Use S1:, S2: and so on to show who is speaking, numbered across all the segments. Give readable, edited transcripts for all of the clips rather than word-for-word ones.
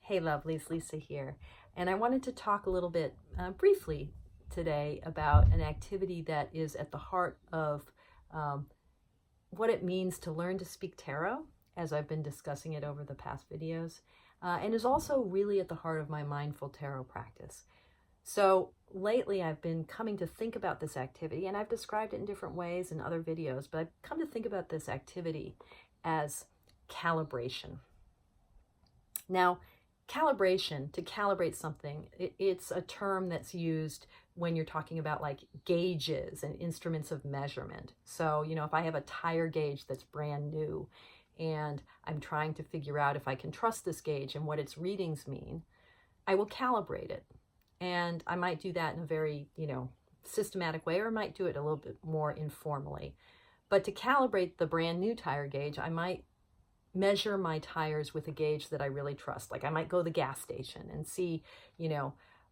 S1: Hey lovelies, Lisa here, and I wanted to talk a little bit briefly today about an activity that is at the heart of what it means to learn to speak tarot, as I've been discussing it over the past videos, and is also really at the heart of my mindful tarot practice. So lately I've been coming to think about this activity, and I've described it in different ways in other videos, but I've come to think about this activity as calibration. Now, calibration, to calibrate something, it's a term that's used when you're talking about like gauges and instruments of measurement. So, if I have a tire gauge that's brand new and I'm trying to figure out if I can trust this gauge and what its readings mean, I will calibrate it. And I might do that in a very, systematic way, or I might do it a little bit more informally. But to calibrate the brand new tire gauge, I might measure my tires with a gauge that I really trust. Like I might go to the gas station and see,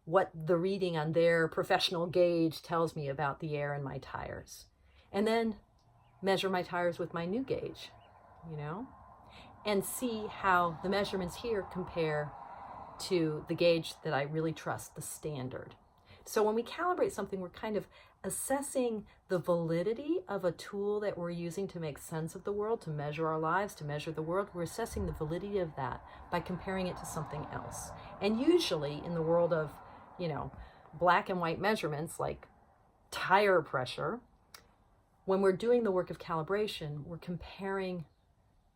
S1: what the reading on their professional gauge tells me about the air in my tires. And then measure my tires with my new gauge, and see how the measurements here compare to the gauge that I really trust, the standard. So when we calibrate something, we're kind of assessing the validity of a tool that we're using to make sense of the world, to measure our lives, to measure the world. We're assessing the validity of that by comparing it to something else. And usually in the world of, black and white measurements like tire pressure, when we're doing the work of calibration, we're comparing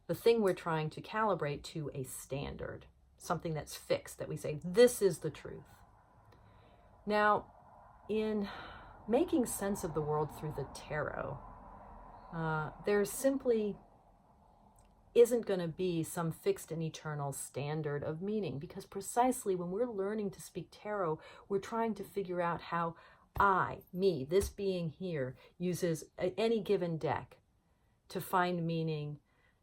S1: the thing we're trying to calibrate to a standard, something that's fixed, that we say, this is the truth. Now, in making sense of the world through the tarot, there simply isn't going to be some fixed and eternal standard of meaning, because precisely when we're learning to speak tarot, we're trying to figure out how me, this being here, uses any given deck to find meaning,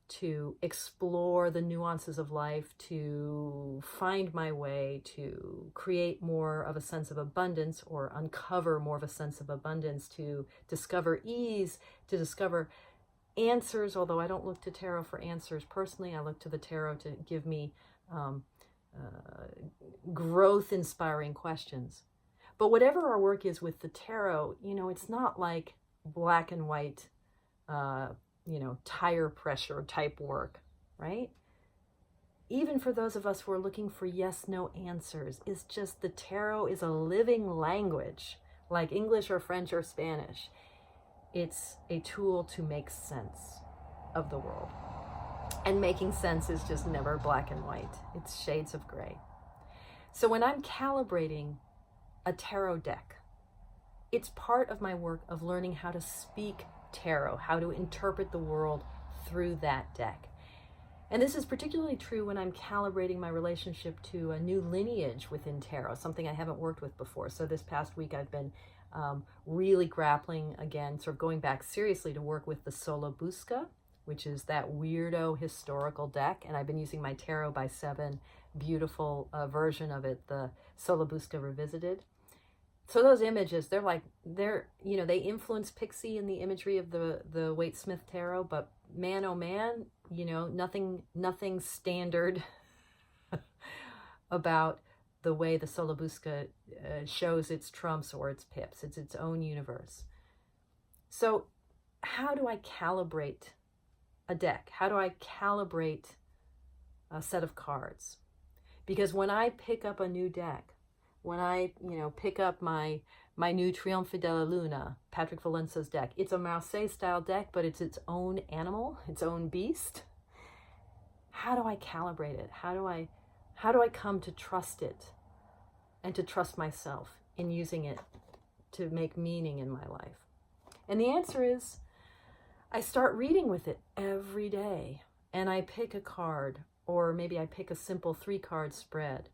S1: to explore the nuances of life, to find my way, to create more of a sense of abundance, or uncover more of a sense of abundance, to discover ease, to discover answers. Although I don't look to tarot for answers personally, I look to the tarot to give me growth-inspiring questions. But whatever our work is with the tarot, it's not like black and white tire pressure type work, right? Even for those of us who are looking for yes, no answers, it's just the tarot is a living language, like English or French or Spanish. It's a tool to make sense of the world. And making sense is just never black and white. It's shades of gray. So when I'm calibrating a tarot deck, it's part of my work of learning how to speak tarot, how to interpret the world through that deck. And this is particularly true when I'm calibrating my relationship to a new lineage within tarot, something I haven't worked with before. So this past week I've been really grappling again, sort of going back seriously to work with the Solabusca, which is that weirdo historical deck. And I've been using my Tarot by 7 beautiful version of it, the Solabusca Revisited. So those images, they influence Pixie in the imagery of the Waite Smith Tarot, but man, oh man, nothing standard about the way the Solabusca shows its trumps or its pips. It's its own universe. So how do I calibrate a deck? How do I calibrate a set of cards? Because when I pick up a new deck, when I, pick up my new Trionfe della Luna, Patrick Valenza's deck, it's a Marseille style deck, but it's its own animal, its own beast. How do I calibrate it? How do I come to trust it and to trust myself in using it to make meaning in my life? And the answer is, I start reading with it every day, and I pick a card, or maybe I pick a simple 3-card spread,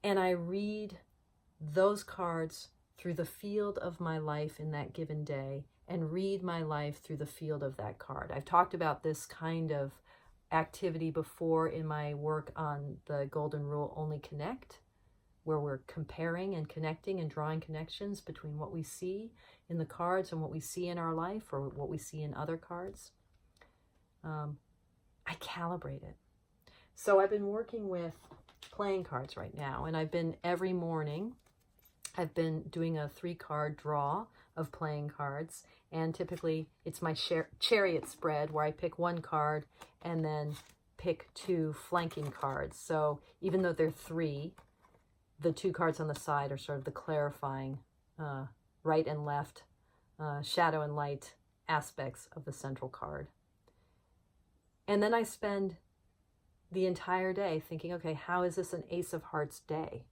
S1: and I read those cards through the field of my life in that given day, and read my life through the field of that card. I've talked about this kind of activity before in my work on the Golden Rule, Only Connect, where we're comparing and connecting and drawing connections between what we see in the cards and what we see in our life, or what we see in other cards. I calibrate it. So I've been working with playing cards right now, and I've been every morning, I've been doing a 3-card draw of playing cards, and typically it's my chariot spread where I pick 1 card and then pick 2 flanking cards. So even though they're 3, the 2 cards on the side are sort of the clarifying right and left, shadow and light aspects of the central card. And then I spend the entire day thinking, okay, how is this an Ace of Hearts day?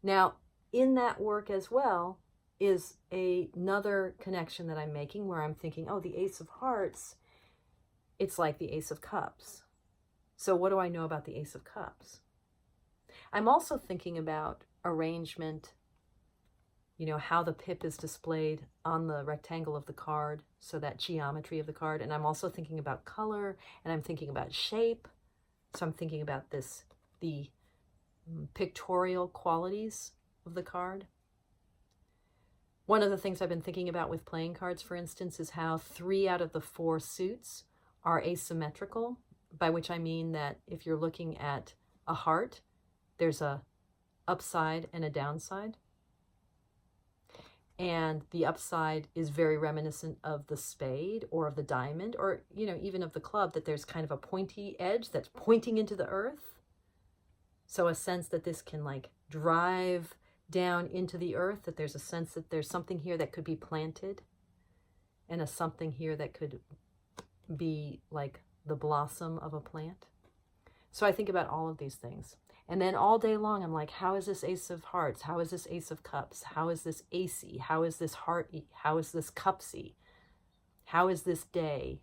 S1: Now, in that work as well is another connection that I'm making where I'm thinking, oh, the Ace of Hearts, it's like the Ace of Cups. So what do I know about the Ace of Cups? I'm also thinking about arrangement, you know, how the pip is displayed on the rectangle of the card, so that geometry of the card. And I'm also thinking about color, and I'm thinking about shape. So I'm thinking about the pictorial qualities of the card. One of the things I've been thinking about with playing cards, for instance, is how 3 out of the 4 suits are asymmetrical, by which I mean that if you're looking at a heart, there's a upside and a downside. And the upside is very reminiscent of the spade or of the diamond, or, you know, even of the club, that there's kind of a pointy edge that's pointing into the earth. So a sense that this can like drive down into the earth, that there's a sense that there's something here that could be planted, and a something here that could be like the blossom of a plant. So I think about all of these things. And then all day long, I'm like, how is this Ace of Hearts? How is this Ace of Cups? How is this Acey? How is this Hearty? How is this Cupsy? How is this day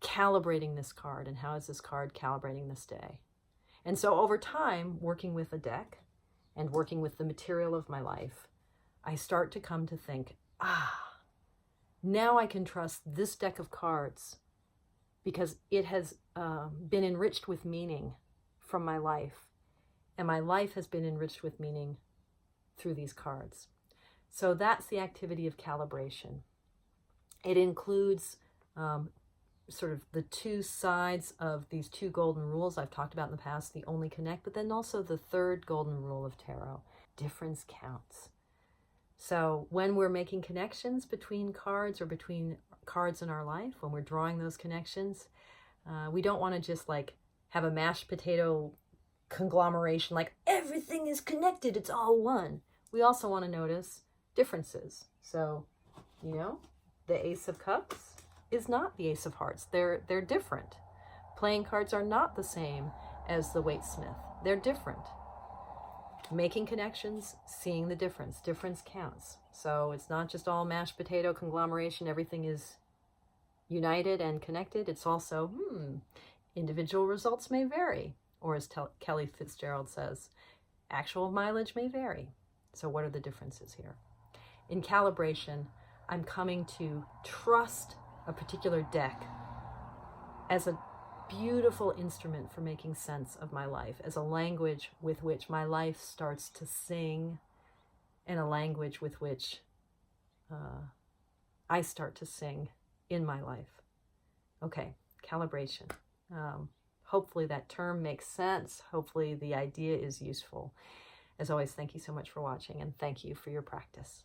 S1: calibrating this card? And how is this card calibrating this day? And so over time, working with a deck and working with the material of my life, I start to come to think, now I can trust this deck of cards because it has been enriched with meaning from my life, and my life has been enriched with meaning through these cards. So that's the activity of calibration. It includes sort of the 2 sides of these 2 golden rules I've talked about in the past, the only connect, but then also the 3rd golden rule of tarot, difference counts. So when we're making connections between cards or between cards in our life, when we're drawing those connections, we don't want to just like have a mashed potato conglomeration, like everything is connected, it's all one. We also want to notice differences. So, you know, the Ace of Cups is not the Ace of Hearts. They're different. Playing cards are not the same as the Waitsmith. They're different. Making connections, seeing the difference. Difference counts. So it's not just all mashed potato conglomeration, everything is united and connected. It's also, individual results may vary. Or as Kelly Fitzgerald says, actual mileage may vary. So what are the differences here? In calibration, I'm coming to trust a particular deck as a beautiful instrument for making sense of my life, as a language with which my life starts to sing, and a language with which I start to sing in my life. Okay, calibration. Hopefully that term makes sense. Hopefully the idea is useful. As always, thank you so much for watching, and thank you for your practice.